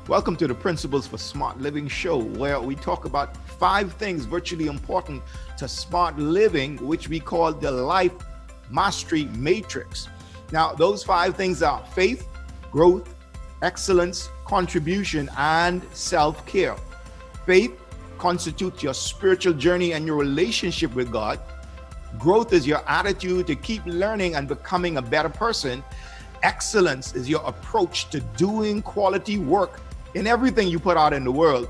Welcome to the Principles for Smart Living show, where we talk about 5 things virtually important to smart living, which we call the Life Mastery Matrix. Now, those 5 things are faith, growth, excellence, contribution, and self-care. Faith constitutes your spiritual journey and your relationship with God. Growth is your attitude to keep learning and becoming a better person. Excellence is your approach to doing quality work in everything you put out in the world.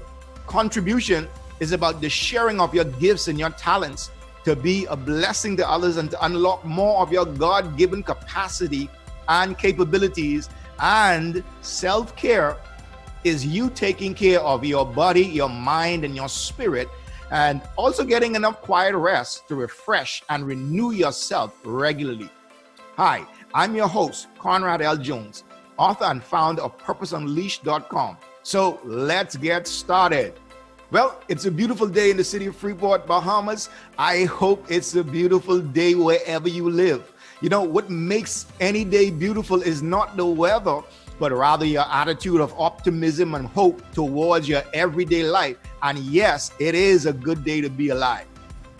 Contribution is about the sharing of your gifts and your talents to be a blessing to others and to unlock more of your God-given capacity and capabilities. And self-care is you taking care of your body, your mind, and your spirit, and also getting enough quiet rest to refresh and renew yourself regularly. Hi, I'm your host, Conrad L. Jones, author and founder of PurposeUnleashed.com. So let's get started. Well, it's a beautiful day in the city of Freeport, Bahamas. I hope it's a beautiful day wherever you live. You know, what makes any day beautiful is not the weather, but rather your attitude of optimism and hope towards your everyday life. And yes, it is a good day to be alive.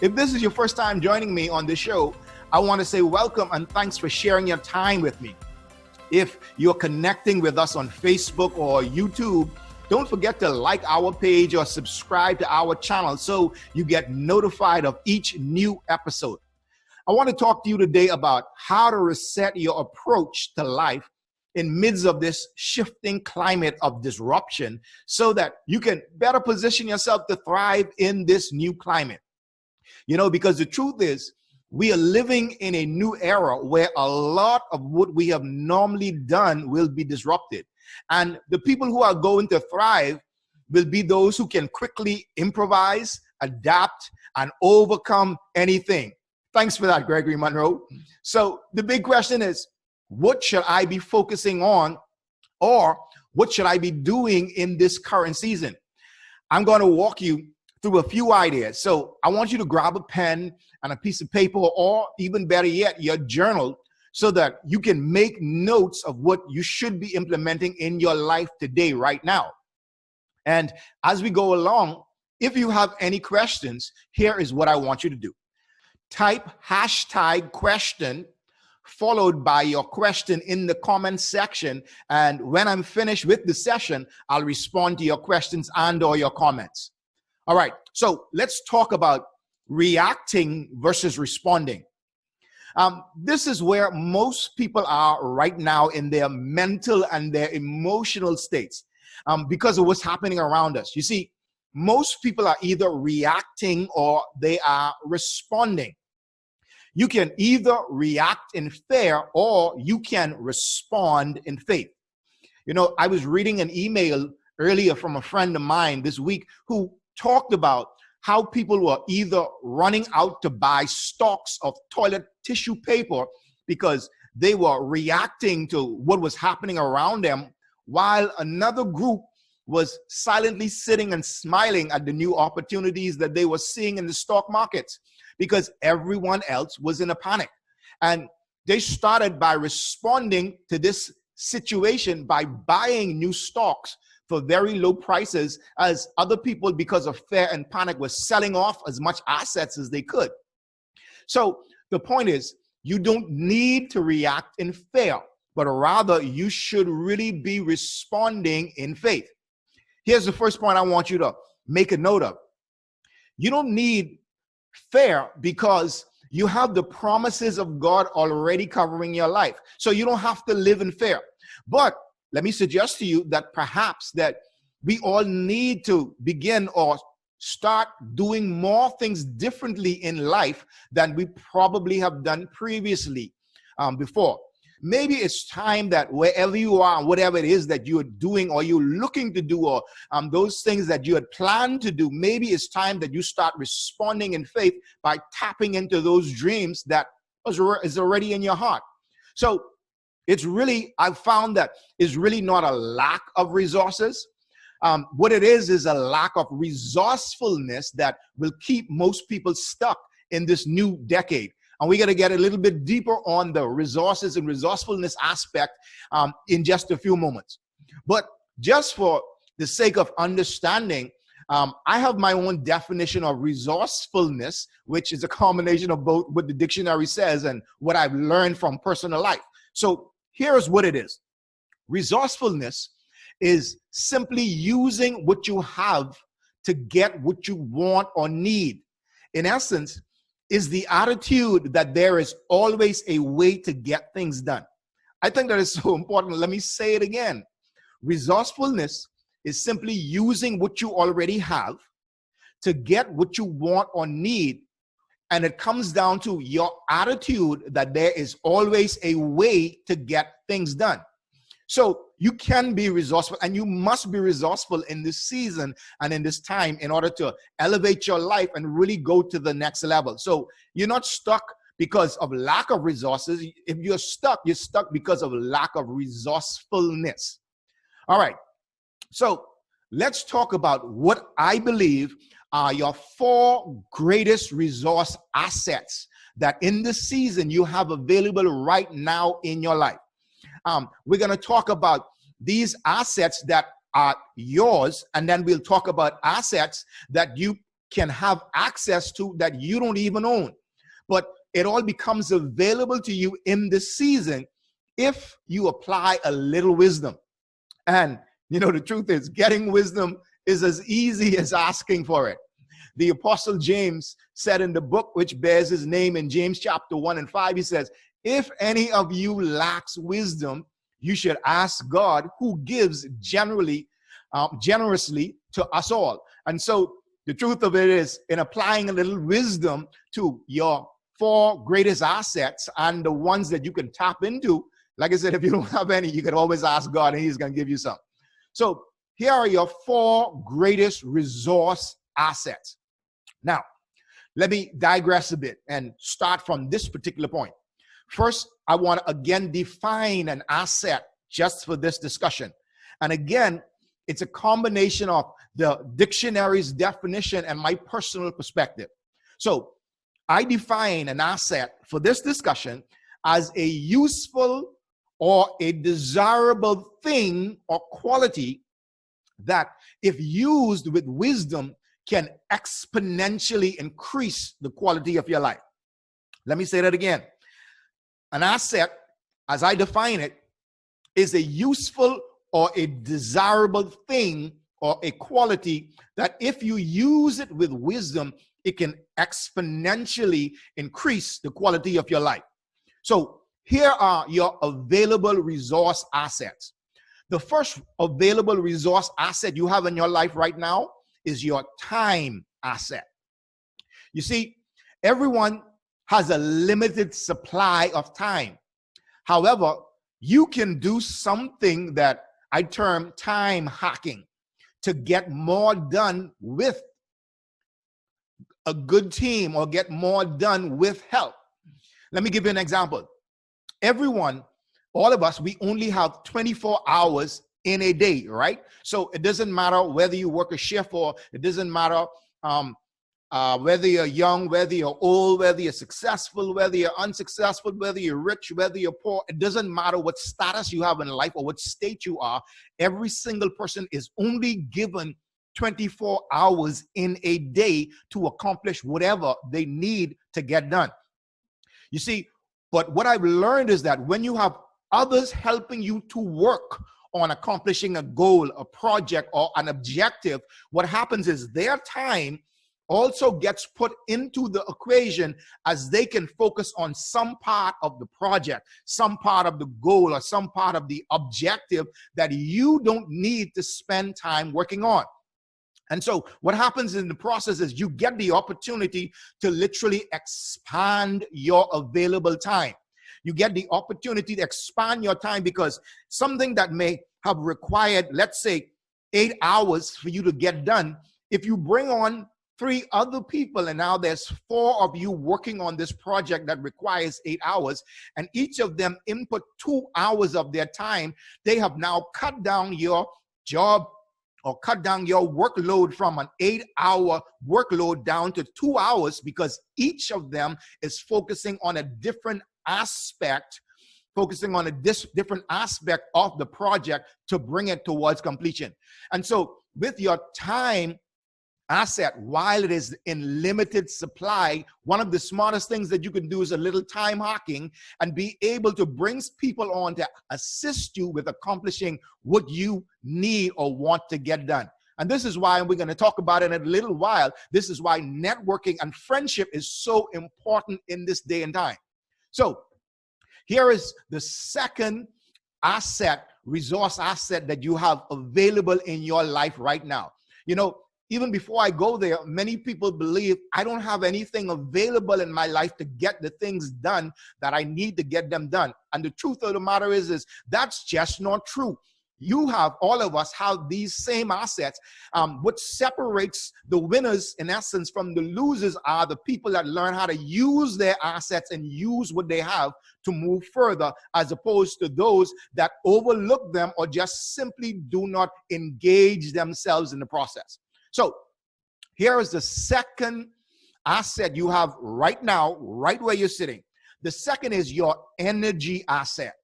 If this is your first time joining me on the show, I want to say welcome and thanks for sharing your time with me. If you're connecting with us on Facebook or YouTube, don't forget to like our page or subscribe to our channel so you get notified of each new episode. I want to talk to you today about how to reset your approach to life in midst of this shifting climate of disruption so that you can better position yourself to thrive in this new climate. You know, because the truth is, we are living in a new era where a lot of what we have normally done will be disrupted. And the people who are going to thrive will be those who can quickly improvise, adapt, and overcome anything. Thanks for that, Gregory Monroe. So the big question is, what should I be focusing on, or what should I be doing in this current season? I'm going to walk you through a few ideas. So I want you to grab a pen and a piece of paper, or even better yet, your journal, so that you can make notes of what you should be implementing in your life today, right now. And as we go along, if you have any questions, here is what I want you to do. Type #question followed by your question in the comment section. And when I'm finished with the session, I'll respond to your questions and or your comments. All right, so let's talk about reacting versus responding. This is where most people are right now in their mental and their emotional states because of what's happening around us. You see, most people are either reacting or they are responding. You can either react in fear or you can respond in faith. You know, I was reading an email earlier from a friend of mine this week who talked about how people were either running out to buy stocks of toilet tissue paper because they were reacting to what was happening around them, while another group was silently sitting and smiling at the new opportunities that they were seeing in the stock markets, because everyone else was in a panic. And they started by responding to this situation by buying new stocks for very low prices, as other people, because of fear and panic, were selling off as much assets as they could. So the point is, you don't need to react in fear, but rather you should really be responding in faith. Here's the first point I want you to make a note of. You don't need fear because you have the promises of God already covering your life. So you don't have to live in fear. But let me suggest to you that perhaps that we all need to begin or start doing more things differently in life than we probably have done previously before. Maybe it's time that wherever you are, whatever it is that you're doing or you're looking to do, or those things that you had planned to do, maybe it's time that you start responding in faith by tapping into those dreams that is already in your heart. So it's really, I've found that it's really not a lack of resources. What it is a lack of resourcefulness that will keep most people stuck in this new decade. And we're going to get a little bit deeper on the resources and resourcefulness aspect in just a few moments. But just for the sake of understanding, I have my own definition of resourcefulness, which is a combination of both what the dictionary says and what I've learned from personal life. So here's what it is. Resourcefulness is simply using what you have to get what you want or need. In essence, is the attitude that there is always a way to get things done. I think that is so important. Let me say it again. Resourcefulness is simply using what you already have to get what you want or need. And it comes down to your attitude that there is always a way to get things done. So you can be resourceful, and you must be resourceful in this season and in this time in order to elevate your life and really go to the next level. So you're not stuck because of lack of resources. If you're stuck because of lack of resourcefulness. All right. So let's talk about what I believe are your 4 greatest resource assets that in this season you have available right now in your life. We're going to talk about these assets that are yours, and then we'll talk about assets that you can have access to that you don't even own. But it all becomes available to you in this season if you apply a little wisdom. And you know, the truth is, getting wisdom is as easy as asking for it. The Apostle James said in the book which bears his name in James chapter 1 and 5, he says, if any of you lacks wisdom, you should ask God, who gives generously to us all. And so the truth of it is, in applying a little wisdom to your 4 greatest assets and the ones that you can tap into, like I said, if you don't have any, you can always ask God and he's going to give you some. So here are your 4 greatest resource assets. Now, let me digress a bit and start from this particular point. First, I want to again define an asset just for this discussion. And again, it's a combination of the dictionary's definition and my personal perspective. So I define an asset for this discussion as a useful or a desirable thing or quality that, if used with wisdom, can exponentially increase the quality of your life. Let me say that again. An asset, as I define it, is a useful or a desirable thing or a quality that, if you use it with wisdom, it can exponentially increase the quality of your life. So here are your available resource assets. The first available resource asset you have in your life right now is your time asset. You see, everyone has a limited supply of time. However, you can do something that I term time hacking to get more done with a good team or get more done with help. Let me give you an example. Everyone, all of us, we only have 24 hours in a day, right? So it doesn't matter whether you work a shift, or it doesn't matter whether you're young, whether you're old, whether you're successful, whether you're unsuccessful, whether you're rich, whether you're poor. It doesn't matter what status you have in life or what state you are. Every single person is only given 24 hours in a day to accomplish whatever they need to get done. You see, but what I've learned is that when you have others helping you to work on accomplishing a goal, a project, or an objective, what happens is their time also gets put into the equation, as they can focus on some part of the project, some part of the goal, or some part of the objective that you don't need to spend time working on. And so what happens in the process is you get the opportunity to literally expand your available time. You get the opportunity to expand your time, because something that may have required, let's say, 8 hours for you to get done, if you bring on 3 other people, and now there's 4 of you working on this project that requires 8 hours, and each of them input 2 hours of their time, they have now cut down your job or cut down your workload from an 8-hour workload down to 2 hours, because each of them is focusing on a different aspect focusing on a different aspect of the project to bring it towards completion. And so with your time asset, while it is in limited supply, one of the smartest things that you can do is a little time hacking and be able to bring people on to assist you with accomplishing what you need or want to get done. And this is why we're going to talk about it in a little while. This is why networking and friendship is so important in this day and time. So here is the second asset, resource asset that you have available in your life right now. You know, even before I go there, many people believe I don't have anything available in my life to get the things done that I need to get them done. And the truth of the matter is that's just not true. You have, all of us have these same assets. What separates the winners, in essence, from the losers are the people that learn how to use their assets and use what they have to move further, as opposed to those that overlook them or just simply do not engage themselves in the process. So here is the second asset you have right now, right where you're sitting. The second is your energy asset.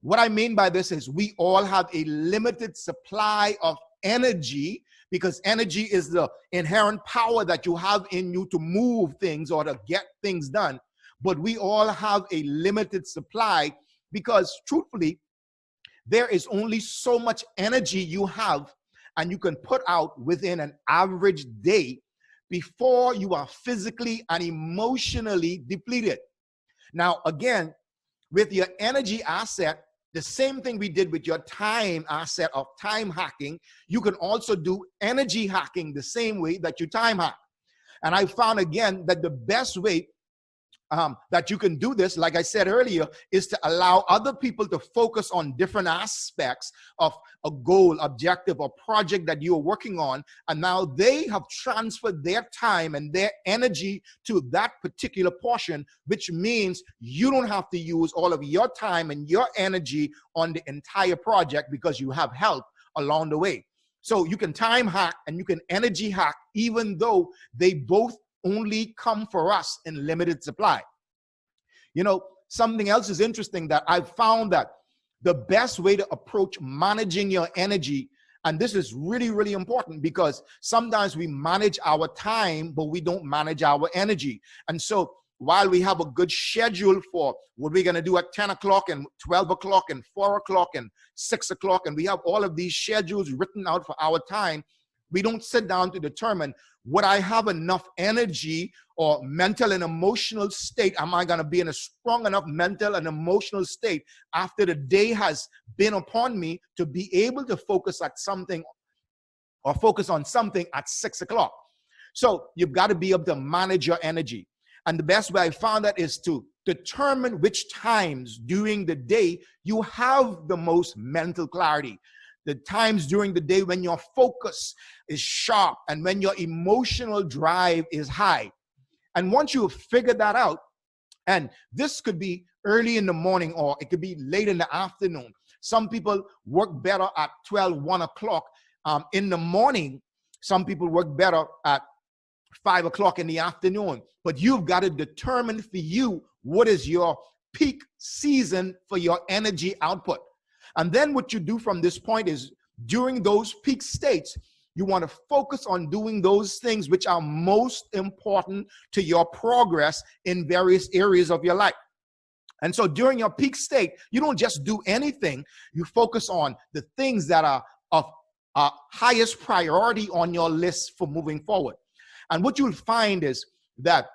What I mean by this is we all have a limited supply of energy, because energy is the inherent power that you have in you to move things or to get things done. But we all have a limited supply because, truthfully, there is only so much energy you have and you can put out within an average day before you are physically and emotionally depleted. Now, again, with your energy asset, the same thing we did with your time asset of time hacking, you can also do energy hacking the same way that you time hack. And I found, again, that the best way that you can do this, like I said earlier, is to allow other people to focus on different aspects of a goal, objective, or project that you're working on. And now they have transferred their time and their energy to that particular portion, which means you don't have to use all of your time and your energy on the entire project because you have help along the way. So you can time hack and you can energy hack, even though they both only come for us in limited supply. You know, something else is interesting that I've found that the best way to approach managing your energy, and this is really, really important because sometimes we manage our time, but we don't manage our energy. And so while we have a good schedule for what we're going to do at 10 o'clock and 12 o'clock and 4 o'clock and 6 o'clock, and we have all of these schedules written out for our time, we don't sit down to determine, would I have enough energy or mental and emotional state? Am I going to be in a strong enough mental and emotional state after the day has been upon me to be able to focus at something or focus on something at 6 o'clock? So you've got to be able to manage your energy. And the best way I found that is to determine which times during the day you have the most mental clarity. The times during the day when your focus is sharp and when your emotional drive is high. And once you have figured that out, and this could be early in the morning or it could be late in the afternoon. Some people work better at 12, 1 o'clock in the morning. Some people work better at 5 o'clock in the afternoon. But you've got to determine for you what is your peak season for your energy output. And then what you do from this point is during those peak states, you want to focus on doing those things which are most important to your progress in various areas of your life. And so during your peak state, you don't just do anything. You focus on the things that are of highest priority on your list for moving forward. And what you'll find is that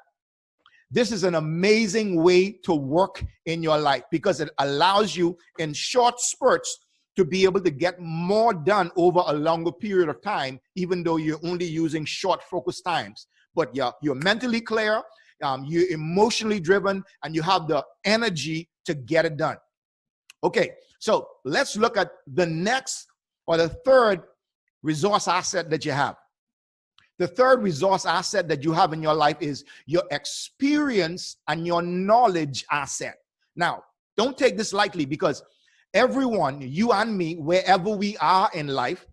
this is an amazing way to work in your life because it allows you in short spurts to be able to get more done over a longer period of time, even though you're only using short focus times. But you're mentally clear, you're emotionally driven, and you have the energy to get it done. Okay, so let's look at the next or the third resource asset that you have. The third resource asset that you have in your life is your experience and your knowledge asset. Now, don't take this lightly because everyone, you and me, wherever we are in life,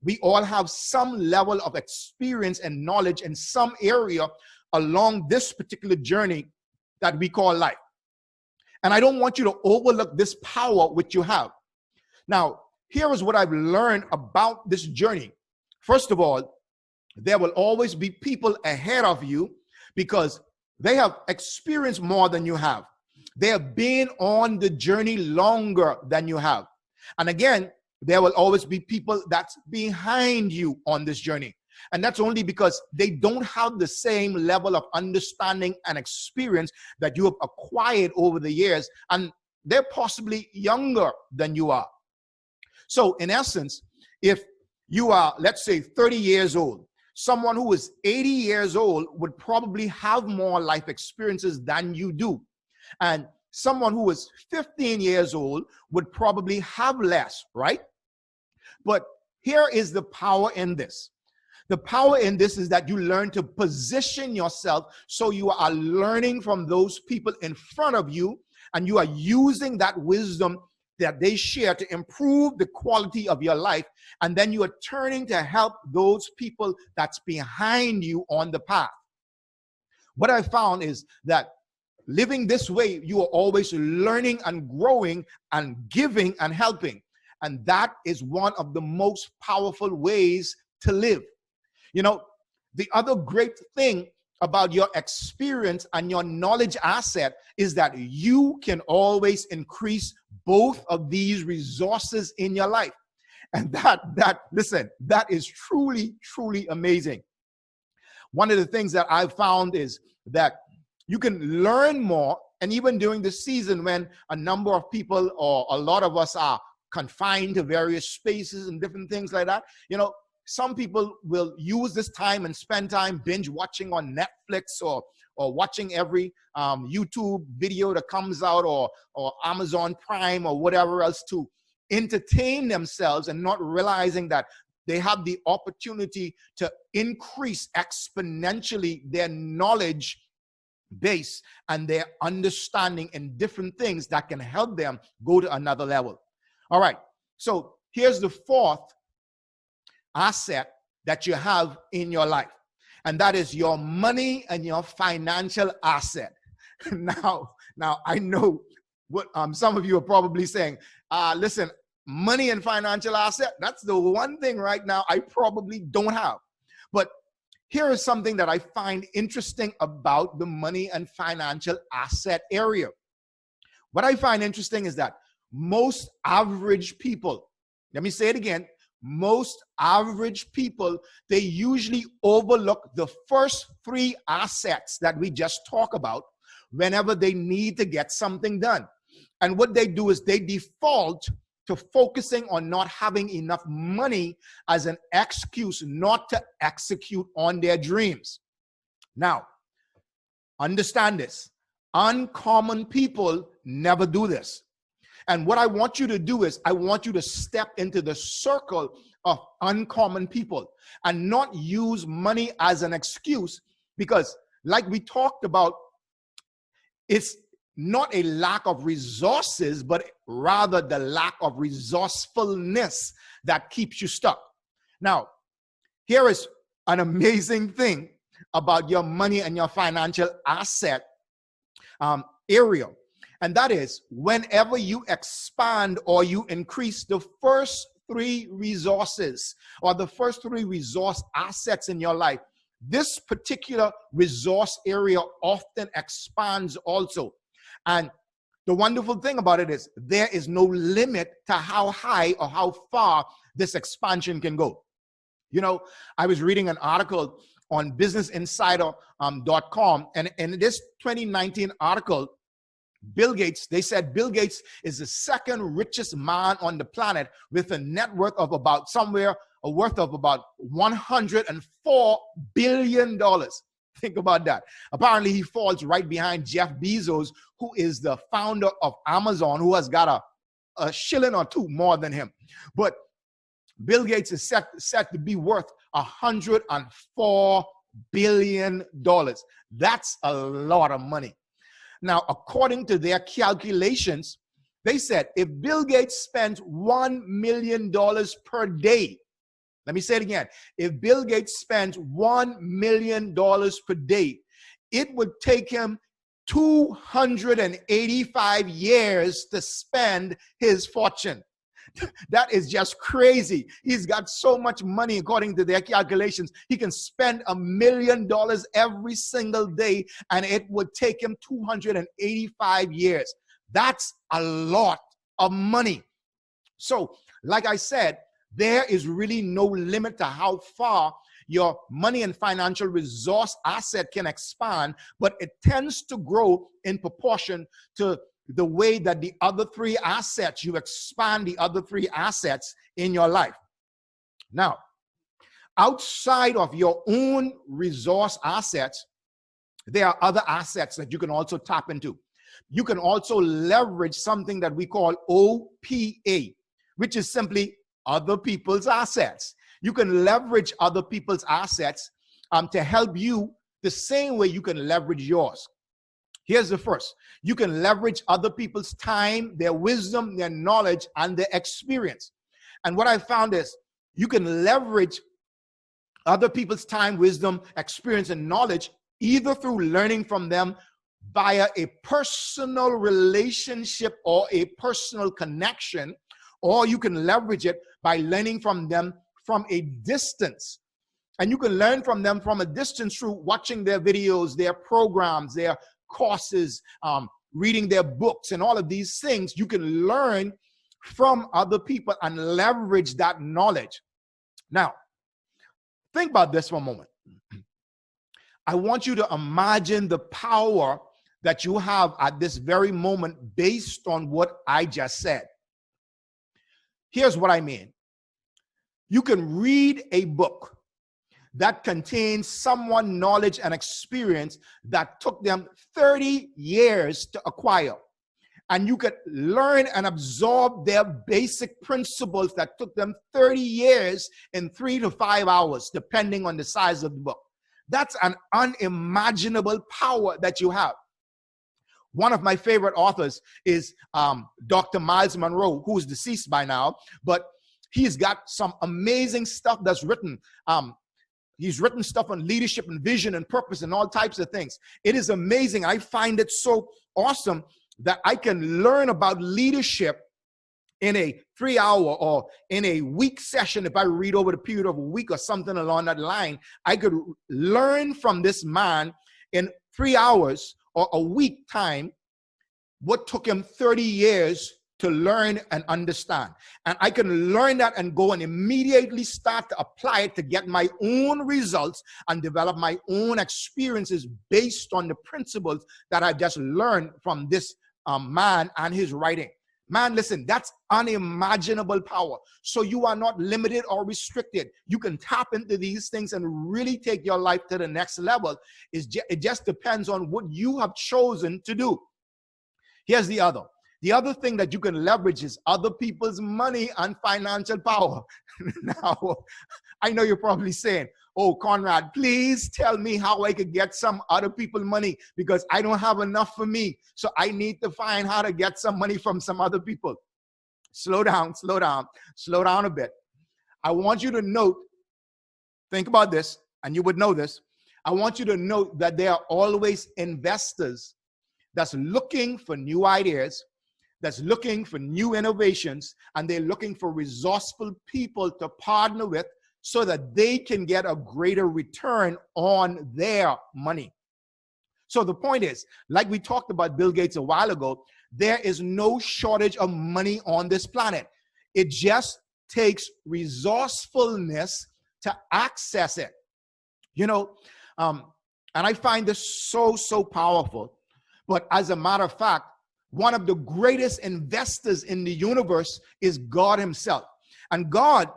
we all have some level of experience and knowledge in some area along this particular journey that we call life. And I don't want you to overlook this power which you have. Now, here is what I've learned about this journey. First of all, there will always be people ahead of you because they have experienced more than you have. They have been on the journey longer than you have. And again, there will always be people that's behind you on this journey. And that's only because they don't have the same level of understanding and experience that you have acquired over the years. And they're possibly younger than you are. So in essence, if you are, let's say, 30 years old, someone who is 80 years old would probably have more life experiences than you do. And someone who is 15 years old would probably have less, right? But here is the power in this. The power in this is that you learn to position yourself so you are learning from those people in front of you, and you are using that wisdom that they share to improve the quality of your life. And then you are turning to help those people that's behind you on the path. What I found is that living this way, you are always learning and growing and giving and helping. And that is one of the most powerful ways to live. You know, the other great thing about your experience and your knowledge asset is that you can always increase both of these resources in your life. And listen, that is truly, truly amazing. One of the things that I've found is that you can learn more, and even during the season when a number of people or a lot of us are confined to various spaces and different things like that, you know, some people will use this time and spend time binge watching on Netflix or watching every YouTube video that comes out or Amazon Prime or whatever else to entertain themselves, and not realizing that they have the opportunity to increase exponentially their knowledge base and their understanding in different things that can help them go to another level. All right, so here's the fourth asset that you have in your life, and that is your money and your financial asset. Now I know what some of you are probably saying, listen, money and financial asset, that's the one thing right now I probably don't have. But here is something that I find interesting about the money and financial asset area. What I find interesting is that most average people, let me say it again, most average people, they usually overlook the first three assets that we just talked about whenever they need to get something done. And what they do is they default to focusing on not having enough money as an excuse not to execute on their dreams. Now, understand this. Uncommon people never do this. And what I want you to do is I want you to step into the circle of uncommon people and not use money as an excuse, because like we talked about, it's not a lack of resources, but rather the lack of resourcefulness that keeps you stuck. Now, here is an amazing thing about your money and your financial asset area. And that is, whenever you expand or you increase the first three resources or the first three resource assets in your life, this particular resource area often expands also. And the wonderful thing about it is there is no limit to how high or how far this expansion can go. You know, I was reading an article on businessinsider.com, and in this 2019 article, Bill Gates, they said Bill Gates is the second richest man on the planet with a net worth of about $104 billion. Think about that. Apparently, he falls right behind Jeff Bezos, who is the founder of Amazon, who has got a shilling or two more than him. But Bill Gates is set to be worth $104 billion. That's a lot of money. Now, according to their calculations, they said if Bill Gates spends $1 million per day, let me say it again, if Bill Gates spends $1 million per day, it would take him 285 years to spend his fortune. That is just crazy. He's got so much money, according to their calculations. He can spend $1 million every single day, and it would take him 285 years. That's a lot of money. So, like I said, there is really no limit to how far your money and financial resource asset can expand, but it tends to grow in proportion to the way that the other three assets, you expand the other three assets in your life. Now, outside of your own resource assets, there are other assets that you can also tap into. You can also leverage something that we call OPA, which is simply other people's assets. You can leverage other people's assets to help you the same way you can leverage yours. Here's the first. You can leverage other people's time, their wisdom, their knowledge, and their experience. And what I found is you can leverage other people's time, wisdom, experience, and knowledge either through learning from them via a personal relationship or a personal connection, or you can leverage it by learning from them from a distance. And you can learn from them from a distance through watching their videos, their programs, their courses, reading their books, and all of these things. You can learn from other people and leverage that knowledge. Now, think about this for a moment. I want you to imagine the power that you have at this very moment based on what I just said. Here's what I mean. You can read a book that contains someone's knowledge and experience that took them 30 years to acquire. And you could learn and absorb their basic principles that took them 30 years in 3 to 5 hours, depending on the size of the book. That's an unimaginable power that you have. One of my favorite authors is Dr. Myles Munroe, who is deceased by now, but he's got some amazing stuff that's written. He's written stuff on leadership and vision and purpose and all types of things. It is amazing. I find it so awesome that I can learn about leadership in a 3-hour or in a week session. If I read over the period of a week or something along that line, I could learn from this man in 3 hours or a week time what took him 30 years to learn and understand. And I can learn that and go and immediately start to apply it to get my own results and develop my own experiences based on the principles that I just learned from this man and his writing. Man, listen, that's unimaginable power. So you are not limited or restricted. You can tap into these things and really take your life to the next level. It just depends on what you have chosen to do. Here's the other. The other thing that you can leverage is other people's money and financial power. Now, I know you're probably saying, oh, Conrad, please tell me how I could get some other people's money because I don't have enough for me. So I need to find how to get some money from some other people. Slow down, slow down, slow down a bit. I want you to note, think about this, and you would know this. I want you to note that there are always investors that's looking for new ideas, that's looking for new innovations, and they're looking for resourceful people to partner with so that they can get a greater return on their money. So the point is, like we talked about Bill Gates a while ago, there is no shortage of money on this planet. It just takes resourcefulness to access it. You know, and I find this so powerful. But as a matter of fact, one of the greatest investors in the universe is God himself. And God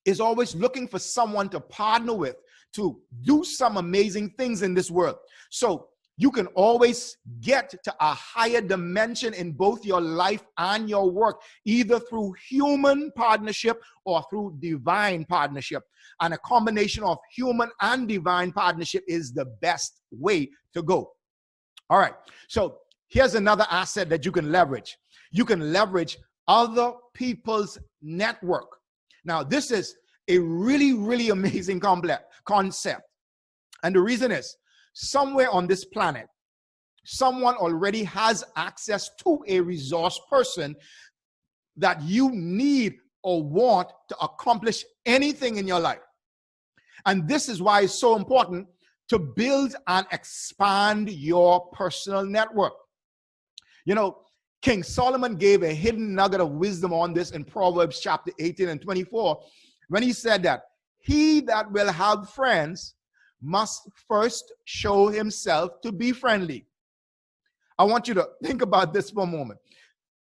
is always looking for someone to partner with to do some amazing things in this world. So you can always get to a higher dimension in both your life and your work, either through human partnership or through divine partnership. And a combination of human and divine partnership is the best way to go. All right. So here's another asset that you can leverage. You can leverage other people's network. Now, this is a really amazing concept. And the reason is, somewhere on this planet, someone already has access to a resource person that you need or want to accomplish anything in your life. And this is why it's so important to build and expand your personal network. You know, King Solomon gave a hidden nugget of wisdom on this in Proverbs chapter 18 and 24, when he said that he that will have friends must first show himself to be friendly. I want you to think about this for a moment.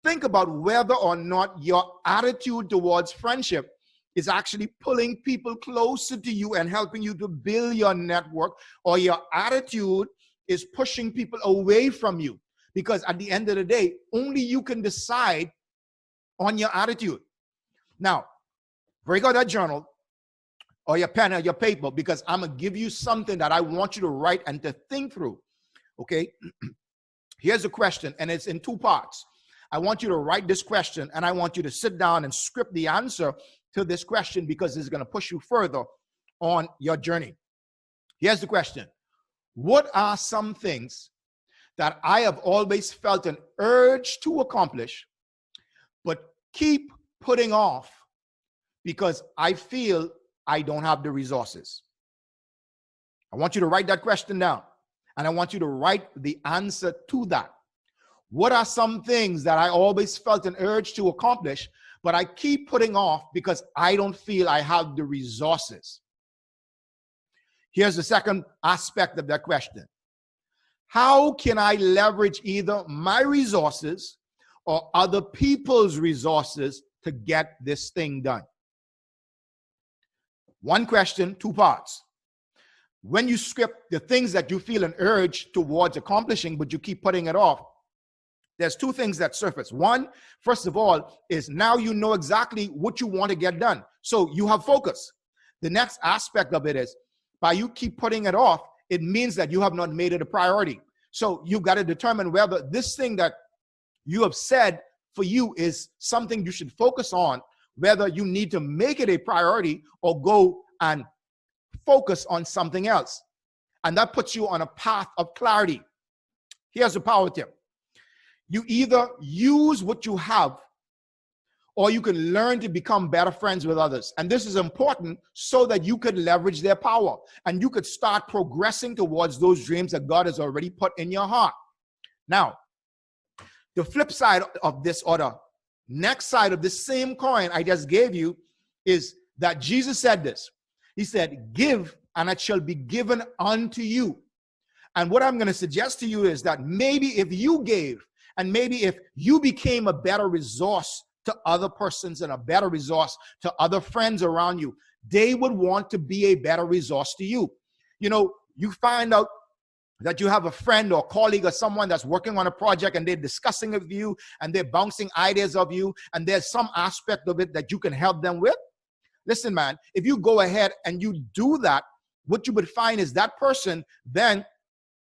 Think about whether or not your attitude towards friendship is actually pulling people closer to you and helping you to build your network, or your attitude is pushing people away from you. Because at the end of the day, only you can decide on your attitude. Now, break out that journal or your pen or your paper, because I'm going to give you something that I want you to write and to think through. Okay? Here's a question, and it's in two parts. I want you to write this question, and I want you to sit down and script the answer to this question, because it's going to push you further on your journey. Here's the question. What are some things that I have always felt an urge to accomplish, but keep putting off because I feel I don't have the resources? I want you to write that question down, and I want you to write the answer to that. What are some things that I always felt an urge to accomplish, but I keep putting off because I don't feel I have the resources? Here's the second aspect of that question. How can I leverage either my resources or other people's resources to get this thing done? One question, two parts. When you script the things that you feel an urge towards accomplishing, but you keep putting it off, there's two things that surface. One, first of all, is now you know exactly what you want to get done. So you have focus. The next aspect of it is, by you keep putting it off, it means that you have not made it a priority. So you've got to determine whether this thing that you have said for you is something you should focus on, whether you need to make it a priority or go and focus on something else. And that puts you on a path of clarity. Here's a power tip. You either use what you have, or you can learn to become better friends with others. And this is important so that you could leverage their power and you could start progressing towards those dreams that God has already put in your heart. Now, the flip side of this, or the next side of the same coin I just gave you, is that Jesus said this. He said, give and it shall be given unto you. And what I'm going to suggest to you is that maybe if you gave, and maybe if you became a better resource to other persons and a better resource to other friends around you, they would want to be a better resource to you. You know, you find out that you have a friend or colleague or someone that's working on a project and they're discussing it with you and they're bouncing ideas of you, and there's some aspect of it that you can help them with. Listen, man, if you go ahead and you do that, what you would find is that person then,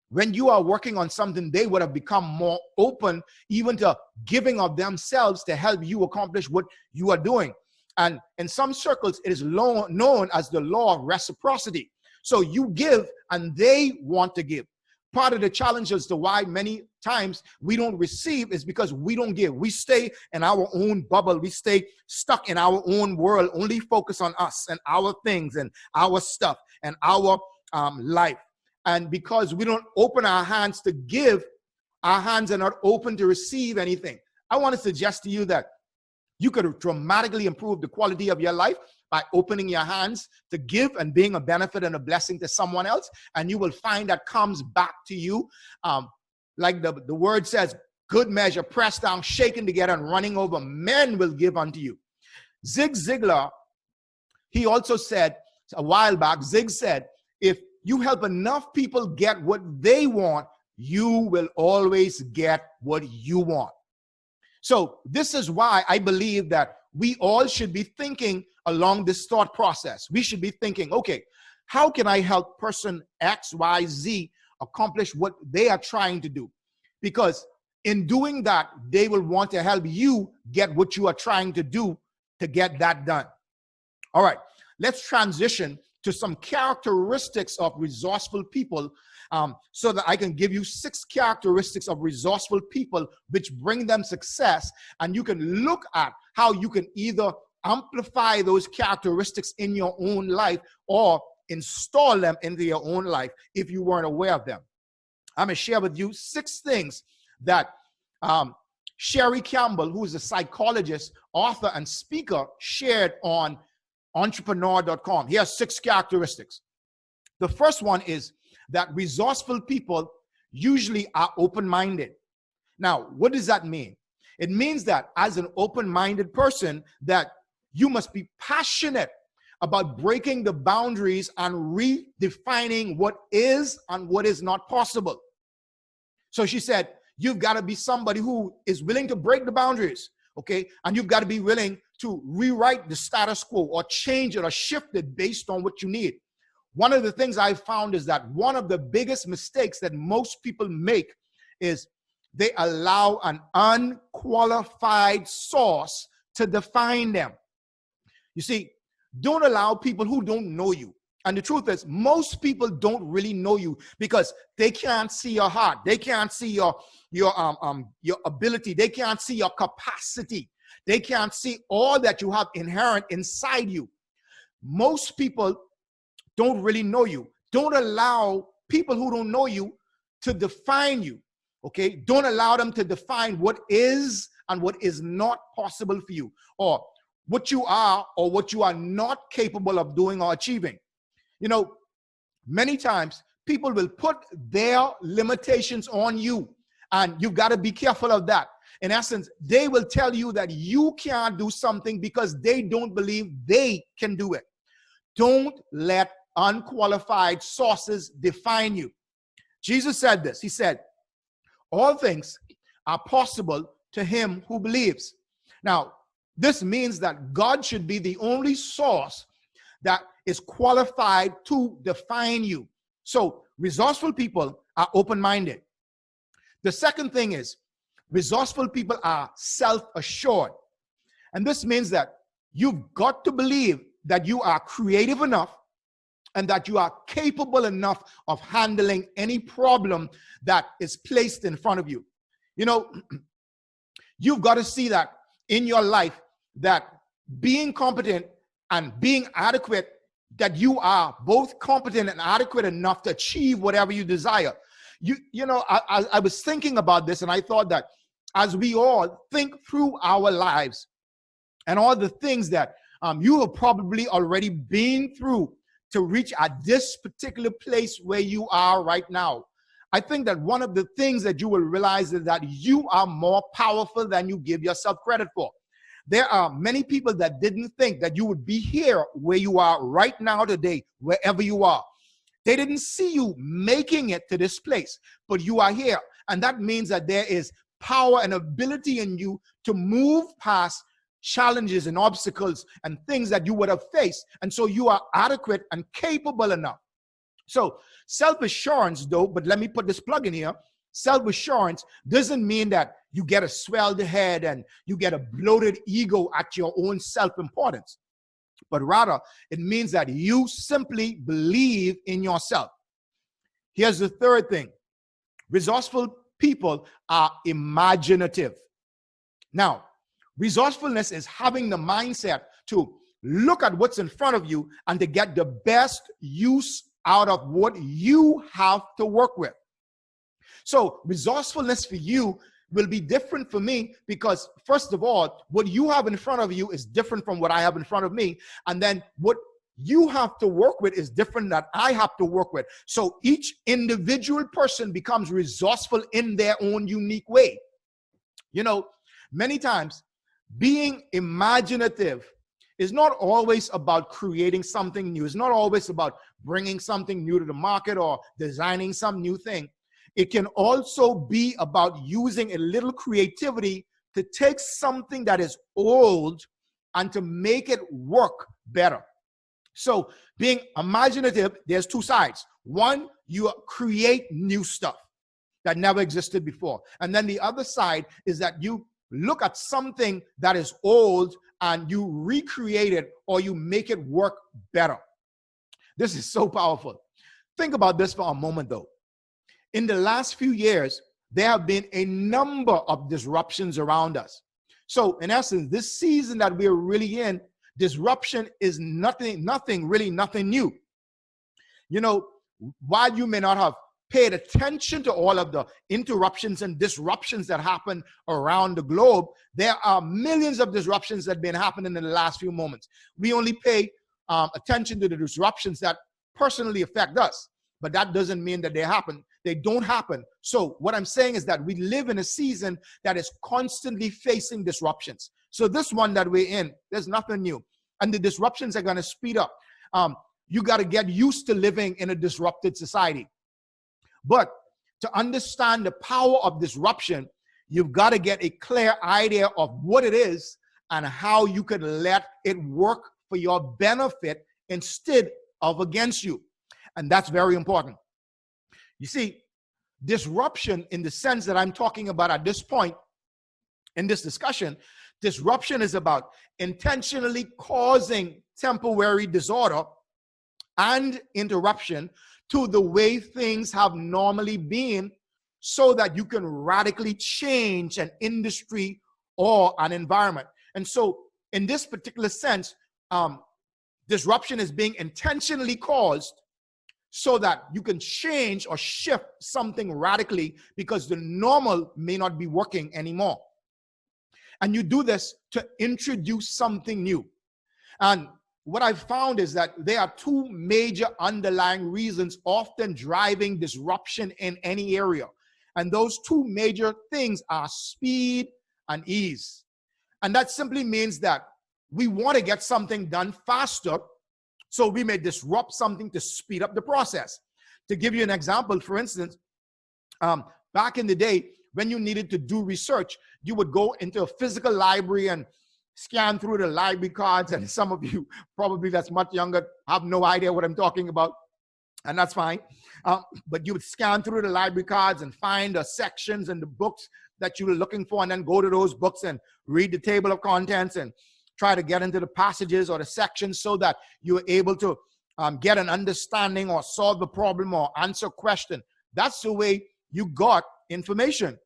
when you are working on something, they would have become more open even to giving of themselves to help you accomplish what you are doing. And in some circles, it is known as the law of reciprocity. So you give and they want to give. Part of the challenge as to why many times we don't receive is because we don't give. We stay in our own bubble. We stay stuck in our own world, only focus on us and our things and our stuff and our life. And because we don't open our hands to give, our hands are not open to receive anything. I want to suggest to you that you could dramatically improve the quality of your life by opening your hands to give and being a benefit and a blessing to someone else. And you will find that comes back to you. Like the word says, good measure, pressed down, shaken together, and running over, men will give unto you. Zig Ziglar, he also said a while back, Zig said, if you help enough people get what they want, you will always get what you want. So this is why I believe that we all should be thinking along this thought process. We should be thinking, okay, how can I help person X, Y, Z accomplish what they are trying to do? Because in doing that, they will want to help you get what you are trying to do to get that done. All right, let's transition to some characteristics of resourceful people, so that I can give you 6 characteristics of resourceful people which bring them success. And you can look at how you can either amplify those characteristics in your own life or install them into your own life if you weren't aware of them. I'm going to share with you 6 things that Sherry Campbell, who is a psychologist, author, and speaker, shared on entrepreneur.com. Here are 6 characteristics. The first one is that resourceful people usually are open-minded. Now, what does that mean? It means that as an open-minded person, that you must be passionate about breaking the boundaries and redefining what is and what is not possible. So she said, you've got to be somebody who is willing to break the boundaries, okay? And you've got to be willing to rewrite the status quo or change it or shift it based on what you need. One of the things I've found is that one of the biggest mistakes that most people make is they allow an unqualified source to define them. You see, don't allow people who don't know you. And the truth is, most people don't really know you because they can't see your heart. They can't see your ability. They can't see your capacity. They can't see all that you have inherent inside you. Most people don't really know you. Don't allow people who don't know you to define you, okay? Don't allow them to define what is and what is not possible for you, or what you are or what you are not capable of doing or achieving. You know, many times people will put their limitations on you, and you've got to be careful of that. In essence, they will tell you that you can't do something because they don't believe they can do it. Don't let unqualified sources define you. Jesus said this. He said, all things are possible to him who believes. Now, this means that God should be the only source that is qualified to define you. So resourceful people are open-minded. The second thing is resourceful people are self-assured. And this means that you've got to believe that you are creative enough and that you are capable enough of handling any problem that is placed in front of you. You know, you've got to see that in your life, that being competent and being adequate, that you are both competent and adequate enough to achieve whatever you desire. You know, I was thinking about this, and I thought that as we all think through our lives and all the things that you have probably already been through to reach at this particular place where you are right now, I think that one of the things that you will realize is that you are more powerful than you give yourself credit for. There are many people that didn't think that you would be here where you are right now today, wherever you are. They didn't see you making it to this place, but you are here. And that means that there is power and ability in you to move past challenges and obstacles and things that you would have faced. And so you are adequate and capable enough. So self-assurance, though, but let me put this plug in here. Self-assurance doesn't mean that you get a swelled head and you get a bloated ego at your own self-importance, but rather it means that you simply believe in yourself. Here's the third thing. Resourceful people are imaginative. Now, resourcefulness is having the mindset to look at what's in front of you and to get the best use out of what you have to work with. So resourcefulness for you will be different for me because, first of all, what you have in front of you is different from what I have in front of me. And then what you have to work with is different that I have to work with. So each individual person becomes resourceful in their own unique way. You know, many times being imaginative is not always about creating something new. It's not always about bringing something new to the market or designing some new thing. It can also be about using a little creativity to take something that is old and to make it work better. So being imaginative, there's two sides. One, you create new stuff that never existed before. And then the other side is that you look at something that is old and you recreate it or you make it work better. This is so powerful. Think about this for a moment, though. In the last few years, there have been a number of disruptions around us. So in essence, this season that we're really in, disruption is nothing new. You know, while you may not have paid attention to all of the interruptions and disruptions that happen around the globe, there are millions of disruptions that have been happening in the last few moments. We only pay attention to the disruptions that personally affect us, but that doesn't mean that they happen. They don't happen. So what I'm saying is that we live in a season that is constantly facing disruptions. So this one that we're in, there's nothing new. And the disruptions are going to speed up. You got to get used to living in a disrupted society. But to understand the power of disruption, you've got to get a clear idea of what it is and how you can let it work for your benefit instead of against you. And that's very important. You see, disruption in the sense that I'm talking about at this point in this discussion, disruption is about intentionally causing temporary disorder and interruption to the way things have normally been so that you can radically change an industry or an environment. And so in this particular sense, disruption is being intentionally caused so that you can change or shift something radically because the normal may not be working anymore. And you do this to introduce something new. And what I've found is that there are two major underlying reasons often driving disruption in any area. And those two major things are speed and ease. And that simply means that we want to get something done faster, so we may disrupt something to speed up the process. To give you an example, for instance, back in the day, when you needed to do research, you would go into a physical library and scan through the library cards. And some of you probably that's much younger have no idea what I'm talking about, and that's fine. But you would scan through the library cards and find the sections and the books that you were looking for, and then go to those books and read the table of contents and try to get into the passages or the sections so that you're able to get an understanding or solve a problem or answer a question. That's the way you got information.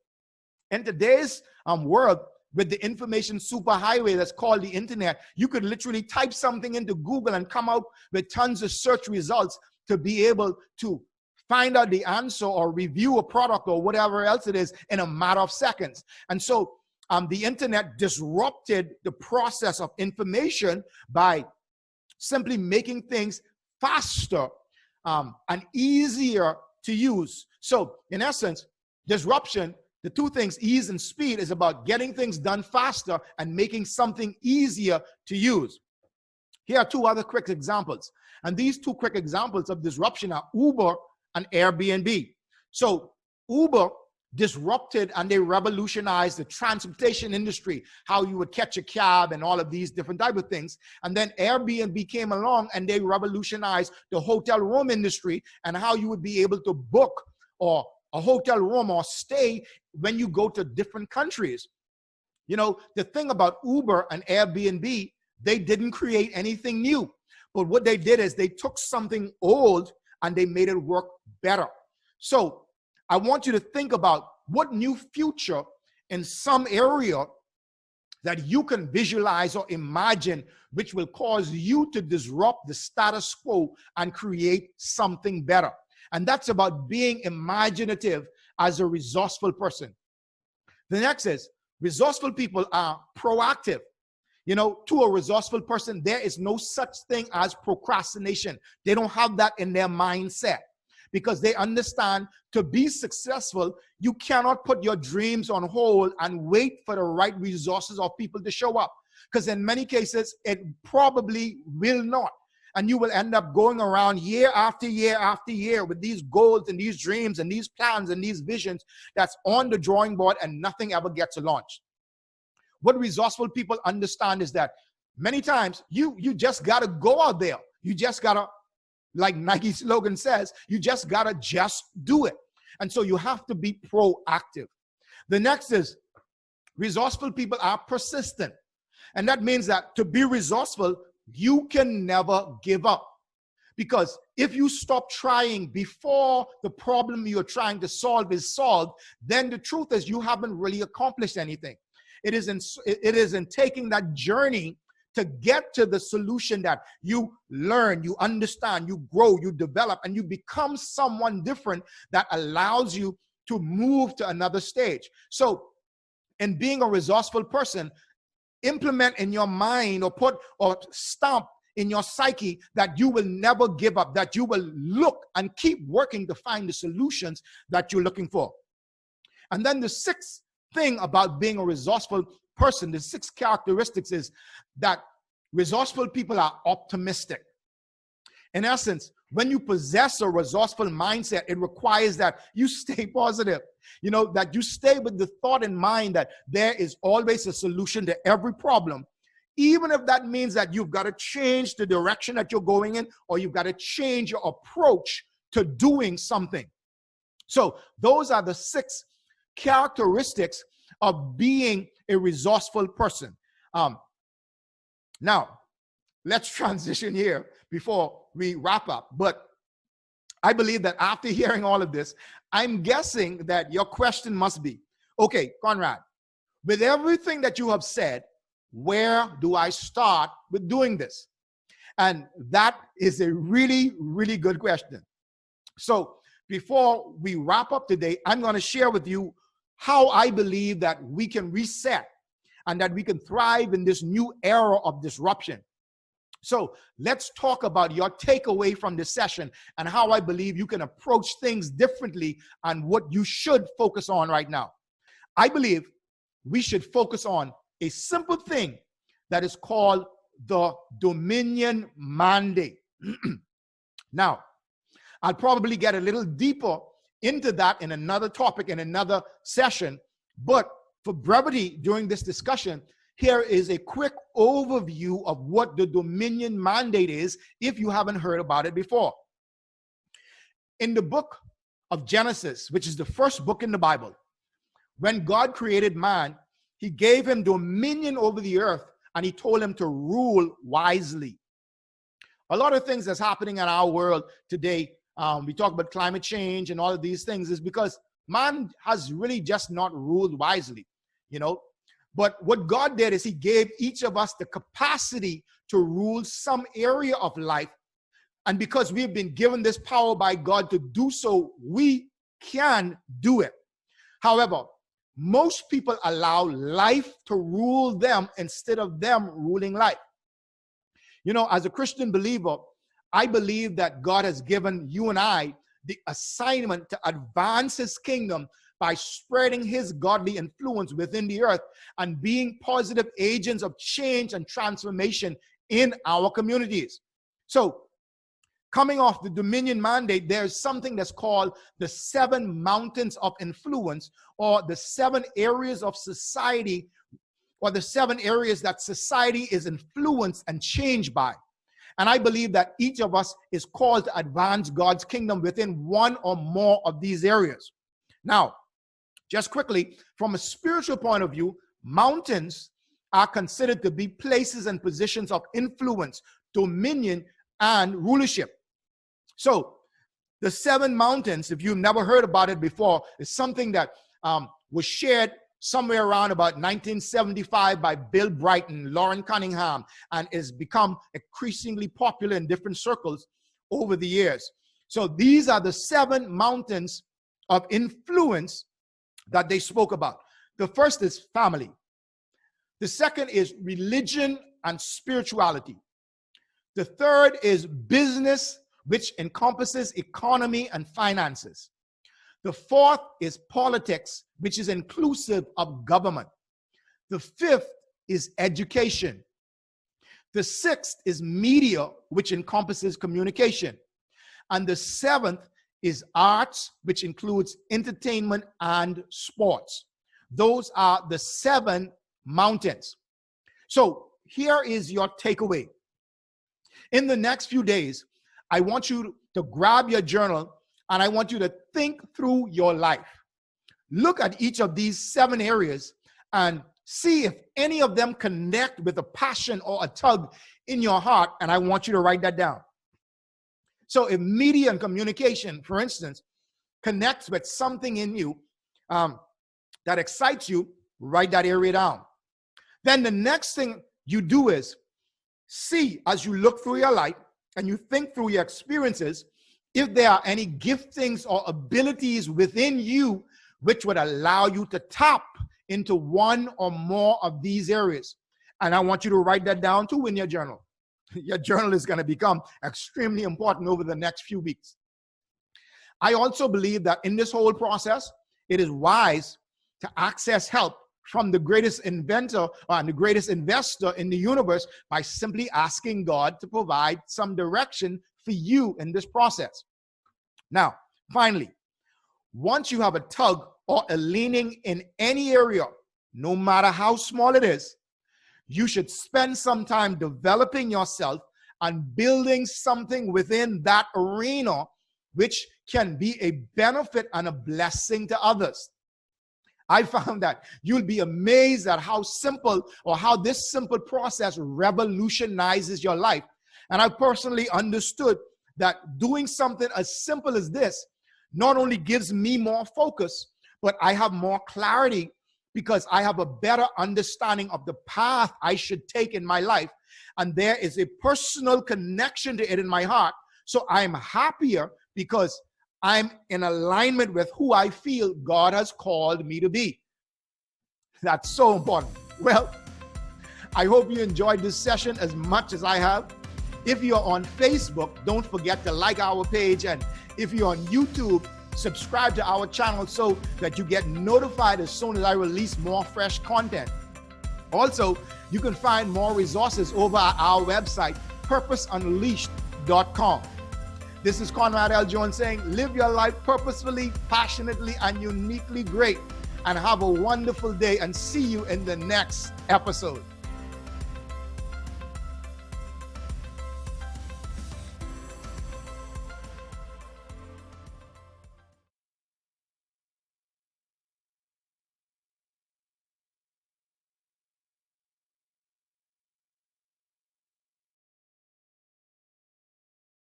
In today's world, with the information superhighway that's called the internet, you could literally type something into Google and come out with tons of search results to be able to find out the answer or review a product or whatever else it is in a matter of seconds. And so the internet disrupted the process of information by simply making things faster and easier to use. So in essence, disruption, the two things, ease and speed, is about getting things done faster and making something easier to use. Here are two other quick examples. And these two quick examples of disruption are Uber and Airbnb. So Uber disrupted and they revolutionized the transportation industry, how you would catch a cab and all of these different type of things. And then Airbnb came along and they revolutionized the hotel room industry and how you would be able to book or a hotel room or stay when you go to different countries. You know, the thing about Uber and Airbnb, they didn't create anything new. But what they did is they took something old and they made it work better. So I want you to think about what new future in some area that you can visualize or imagine, which will cause you to disrupt the status quo and create something better. And that's about being imaginative as a resourceful person. The next is, resourceful people are proactive. You know, to a resourceful person, there is no such thing as procrastination. They don't have that in their mindset because they understand to be successful, you cannot put your dreams on hold and wait for the right resources or people to show up. Because in many cases, it probably will not. And you will end up going around year after year after year with these goals and these dreams and these plans and these visions that's on the drawing board and nothing ever gets launched. What resourceful people understand is that many times you just got to go out there. You just got to, like Nike's slogan says, you just got to just do it. And so you have to be proactive. The next is, resourceful people are persistent. And that means that to be resourceful, you can never give up. Because if you stop trying before the problem you're trying to solve is solved, then the truth is you haven't really accomplished anything. It is in taking that journey to get to the solution that you learn, you understand, you grow, you develop, and you become someone different that allows you to move to another stage. So in being a resourceful person, implement in your mind or put or stamp in your psyche that you will never give up, that you will look and keep working to find the solutions that you're looking for. And then the sixth thing about being a resourceful person, the six characteristics, is that resourceful people are optimistic. In essence, when you possess a resourceful mindset, it requires that you stay positive, that you stay with the thought in mind that there is always a solution to every problem, even if that means that you've got to change the direction that you're going in, or you've got to change your approach to doing something. So those are the six characteristics of being a resourceful person. Now, let's transition here before we wrap up. But I believe that after hearing all of this, I'm guessing that your question must be, okay, Conrad, with everything that you have said, where do I start with doing this? And that is a really, really good question. So before we wrap up today, I'm going to share with you how I believe that we can reset and that we can thrive in this new era of disruption. So let's talk about your takeaway from this session and how I believe you can approach things differently and what you should focus on right now. I believe we should focus on a simple thing that is called the dominion mandate. Now, I'll probably get a little deeper into that in another topic, in another session, but for brevity during this discussion, here is a quick overview of what the dominion mandate is if you haven't heard about it before. In the book of Genesis, which is the first book in the Bible, when God created man, he gave him dominion over the earth and he told him to rule wisely. A lot of things that's happening in our world today, we talk about climate change and all of these things, is because man has really just not ruled wisely, But what God did is he gave each of us the capacity to rule some area of life. And because we've been given this power by God to do so, we can do it. However, most people allow life to rule them instead of them ruling life. As a Christian believer, I believe that God has given you and I the assignment to advance his kingdom by spreading his godly influence within the earth and being positive agents of change and transformation in our communities. So, coming off the dominion mandate, there's something that's called the 7 mountains of influence, or the 7 areas of society, or the 7 areas that society is influenced and changed by. And I believe that each of us is called to advance God's kingdom within one or more of these areas. Now, just quickly, from a spiritual point of view, mountains are considered to be places and positions of influence, dominion, and rulership. So the 7 mountains, if you've never heard about it before, is something that was shared somewhere around about 1975 by Bill Brighton, Lauren Cunningham, and has become increasingly popular in different circles over the years. So these are the 7 mountains of influence that they spoke about. The first is family. The second is religion and spirituality. The third is business, which encompasses economy and finances. The fourth is politics, which is inclusive of government. The fifth is education. The sixth is media, which encompasses communication. And the 7th is arts, which includes entertainment and sports. Those are the 7 mountains. So here is your takeaway. In the next few days, I want you to grab your journal and I want you to think through your life. Look at each of these 7 areas and see if any of them connect with a passion or a tug in your heart, and I want you to write that down. So if media and communication, for instance, connects with something in you that excites you, write that area down. Then the next thing you do is see, as you look through your life and you think through your experiences, if there are any giftings or abilities within you which would allow you to tap into one or more of these areas. And I want you to write that down too in your journal. Your journal is going to become extremely important over the next few weeks. I also believe that in this whole process, it is wise to access help from the greatest inventor and the greatest investor in the universe by simply asking God to provide some direction for you in this process. Now, finally, once you have a tug or a leaning in any area, no matter how small it is, you should spend some time developing yourself and building something within that arena which can be a benefit and a blessing to others. I found that you'll be amazed at how simple or how this simple process revolutionizes your life. And I personally understood that doing something as simple as this not only gives me more focus, but I have more clarity because I have a better understanding of the path I should take in my life. And there is a personal connection to it in my heart. So I'm happier because I'm in alignment with who I feel God has called me to be. That's so important. Well, I hope you enjoyed this session as much as I have. If you're on Facebook, don't forget to like our page. And if you're on YouTube, subscribe to our channel so that you get notified as soon as I release more fresh content. Also, you can find more resources over at our website, purposeunleashed.com. This is Conrad L. Jones saying, live your life purposefully, passionately, and uniquely great. And have a wonderful day, and see you in the next episode.